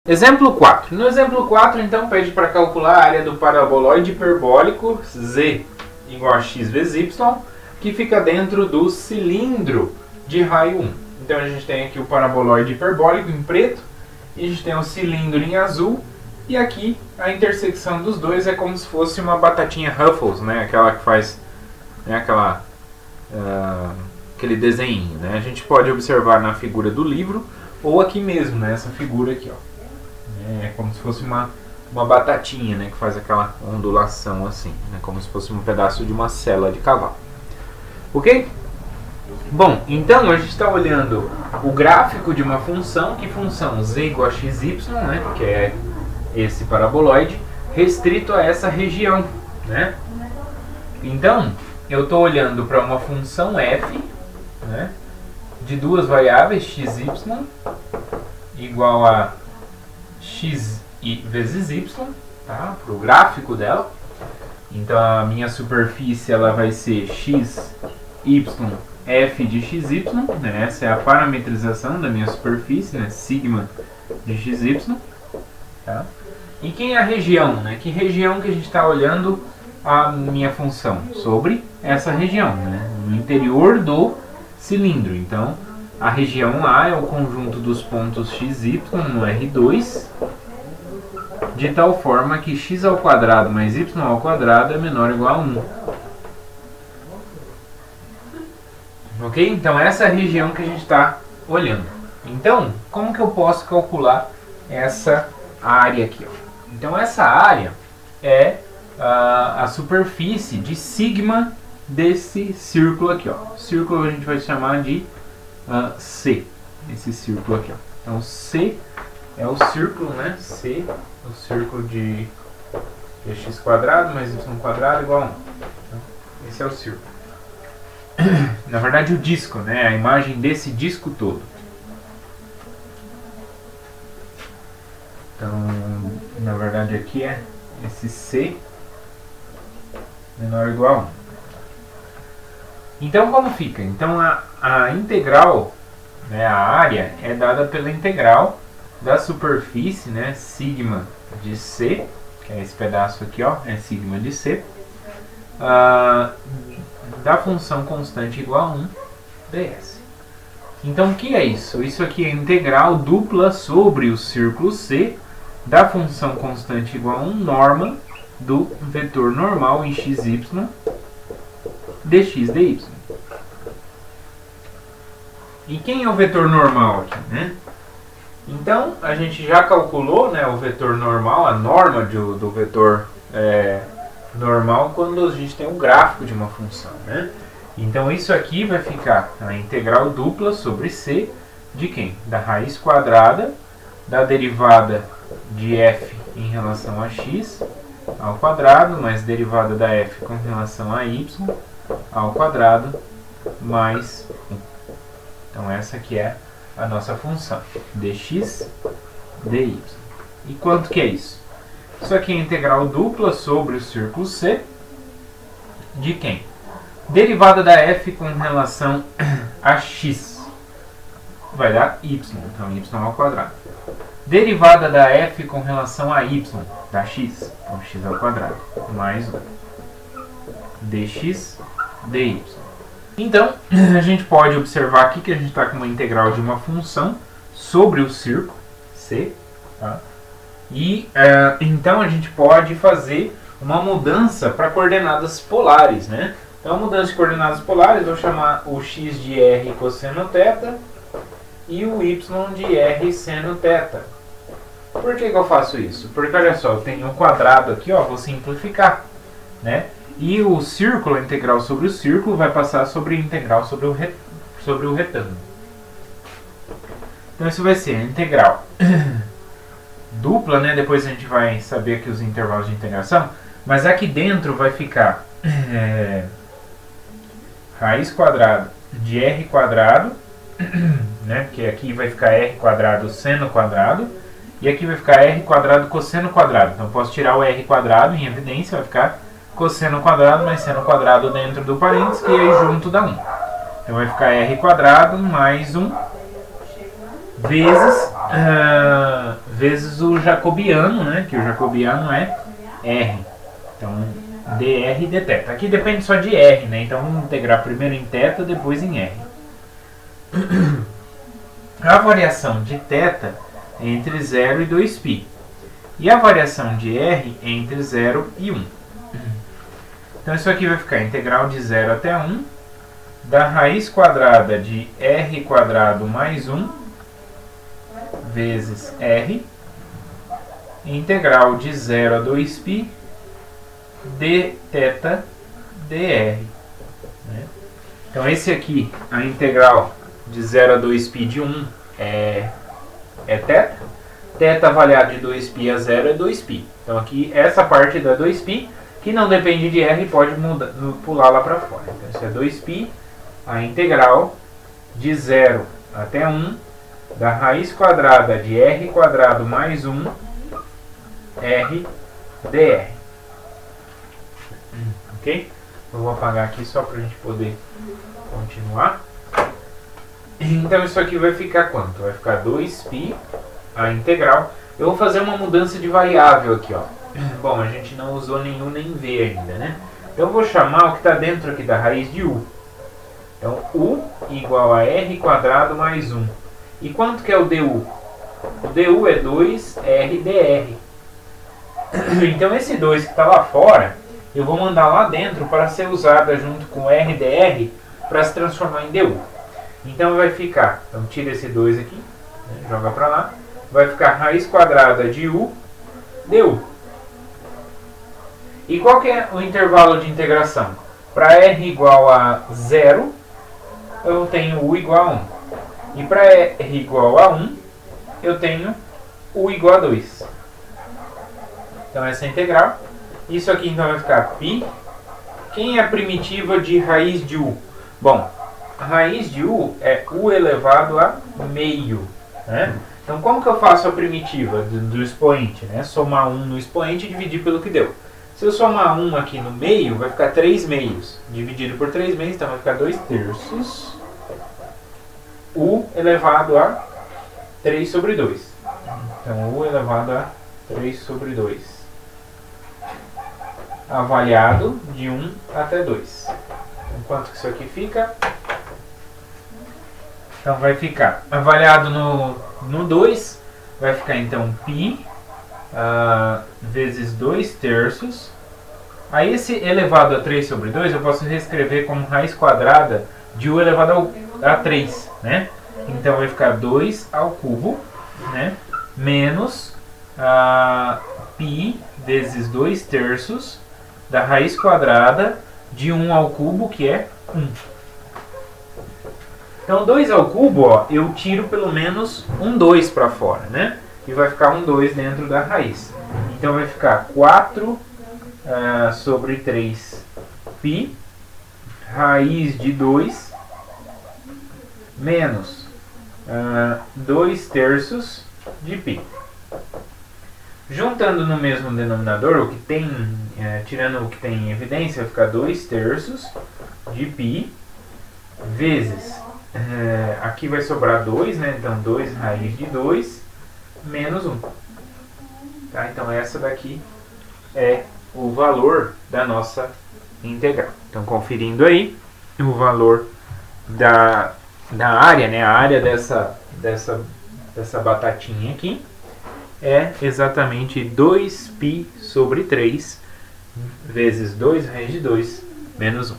Exemplo 4. No exemplo 4, então, pede para calcular a área do paraboloide hiperbólico z igual a x vezes y, que fica dentro do cilindro de raio 1. Então, a gente tem aqui o paraboloide hiperbólico em preto, e a gente tem o cilindro em azul, e aqui a intersecção dos dois é como se fosse uma batatinha Ruffles, né? Aquela que faz aquele desenho, né? A gente pode observar na figura do livro, ou aqui mesmo, né? Essa figura aqui, ó. É como se fosse uma batatinha, né, que faz aquela ondulação assim, né, como se fosse um pedaço de uma sela de cavalo. Ok? Bom, então a gente está olhando o gráfico de uma função, que função z igual a xy, né, que é esse paraboloide, restrito a essa região, né? Então, eu estou olhando para uma função f, né, de duas variáveis, xy igual a x vezes y, tá? Para o gráfico dela. Então a minha superfície ela vai ser x, y, f de xy, né? Essa é a parametrização da minha superfície, né? Sigma de xy, tá? E quem é a região, né? Que região que a gente está olhando a minha função? Sobre essa região, né? No interior do cilindro. Então a região A é o conjunto dos pontos xy no R2, de tal forma que x ao quadrado mais y ao quadrado é menor ou igual a 1. Ok? Então essa é a região que a gente está olhando. Então, como que eu posso calcular essa área aqui? Ó? Então essa área é a superfície de sigma desse círculo aqui. Ó. O círculo a gente vai chamar de C, esse círculo aqui, ó. Então C é o círculo, né? C é o círculo de x quadrado mais y quadrado igual a 1. Então, esse é o círculo. Na verdade o disco, né? A imagem desse disco todo. Então, na verdade aqui é esse C menor ou igual a 1. Então, como fica? Então, a integral, né, a área, é dada pela integral da superfície, né, sigma de C, que é esse pedaço aqui, ó, é sigma de C, da função constante igual a 1 ds. Então, o que é isso? Isso aqui é a integral dupla sobre o círculo C da função constante igual a 1 norma do vetor normal em xy dx dy. E quem é o vetor normal aqui, né? Então, a gente já calculou, né, o vetor normal, a norma do vetor normal quando a gente tem um gráfico de uma função, né? Então, isso aqui vai ficar a integral dupla sobre C de quem? Da raiz quadrada da derivada de f em relação a x ao quadrado, mais derivada da f com relação a y ao quadrado, mais 1. Então essa aqui é a nossa função, dx dy. E quanto que é isso? Isso aqui é a integral dupla sobre o círculo C de quem? Derivada da f com relação a x vai dar y, então y ao quadrado. Derivada da f com relação a y dá x, então x ao quadrado, mais 1. dx dy. Então, a gente pode observar aqui que a gente está com uma integral de uma função sobre o círculo C, tá? E então a gente pode fazer uma mudança para coordenadas polares, né? Então, a mudança de coordenadas polares, eu vou chamar o x de r cosseno θ e o y de r seno θ. Por que eu faço isso? Porque, olha só, eu tenho um quadrado aqui, ó, vou simplificar, né? E o círculo, a integral sobre o círculo, vai passar sobre a integral sobre o retângulo. Então isso vai ser a integral dupla, né? Depois a gente vai saber aqui os intervalos de integração. Mas aqui dentro vai ficar raiz quadrada de r quadrado, né? Porque aqui vai ficar r quadrado seno quadrado. E aqui vai ficar r quadrado cosseno quadrado. Então eu posso tirar o r quadrado em evidência, vai ficar cosseno quadrado mais seno quadrado dentro do parênteses, que aí junto dá 1. Então vai ficar r quadrado mais 1 vezes vezes o jacobiano, né? Que o jacobiano é R. Então, dr dθ. Aqui depende só de R, né? Então vamos integrar primeiro em θ, depois em R. A variação de θ é entre 0 e 2π. E a variação de R é entre 0 e 1. Então isso aqui vai ficar integral de 0 até 1 da raiz quadrada de R quadrado mais 1 vezes R, integral de 0 a 2π dθ dr. Né? Então esse aqui, a integral de 0 a 2π de 1 é θ. Θ avaliado de 2π a 0 é 2π. Então aqui essa parte da 2π, que não depende de R, pode pular lá para fora. Então isso é 2π, a integral de 0 até 1 da raiz quadrada de R quadrado mais 1 R dr. Ok? Eu vou apagar aqui só para a gente poder continuar. Então isso aqui vai ficar quanto? Vai ficar 2π, a integral. Eu vou fazer uma mudança de variável aqui, ó. Bom, a gente não usou nenhum nem V ainda, né? Então eu vou chamar o que está dentro aqui da raiz de U. Então U igual a R quadrado mais 1. E quanto que é o DU? O DU é 2R dr. Então esse 2 que está lá fora, eu vou mandar lá dentro para ser usada junto com R dr para se transformar em DU. Então vai ficar, então tira esse 2 aqui, né, joga para lá, vai ficar raiz quadrada de U DU. E qual que é o intervalo de integração? Para R igual a 0, eu tenho U igual a 1. E para R igual a 1, eu tenho U igual a 2. Então essa é a integral. Isso aqui então vai ficar π. Quem é a primitiva de raiz de U? Bom, a raiz de U é U elevado a meio. Né? Então como que eu faço a primitiva do expoente? Né? Somar 1 no expoente e dividir pelo que deu. Se eu somar 1 aqui no meio, vai ficar 3 meios. Dividido por 3 meios, então vai ficar 2 terços. U elevado a 3 sobre 2. Então U elevado a 3 sobre 2. Avaliado de 1 até 2. Então quanto que isso aqui fica? Então vai ficar avaliado no 2, vai ficar então π vezes 2 terços. Aí esse elevado a 3 sobre 2 eu posso reescrever como raiz quadrada de U elevado a 3, né? Então vai ficar 2 ao cubo, né? Menos π vezes 2 terços da raiz quadrada de 1 ao cubo, que é 1. Então 2 ao cubo, ó, eu tiro pelo menos um 2 para fora, né? E vai ficar um 2 dentro da raiz. Então vai ficar 4 sobre 3 π, raiz de 2, menos 2 terços de π. Juntando no mesmo denominador, o que tem, tirando o que tem em evidência, vai ficar 2 terços de π, vezes, aqui vai sobrar 2, né? Então 2 raiz de 2, menos 1. Tá? Então essa daqui é o valor da nossa integral. Então conferindo aí, o valor da área, né? A área dessa batatinha aqui é exatamente 2π sobre 3 vezes 2 raiz de 2 menos 1.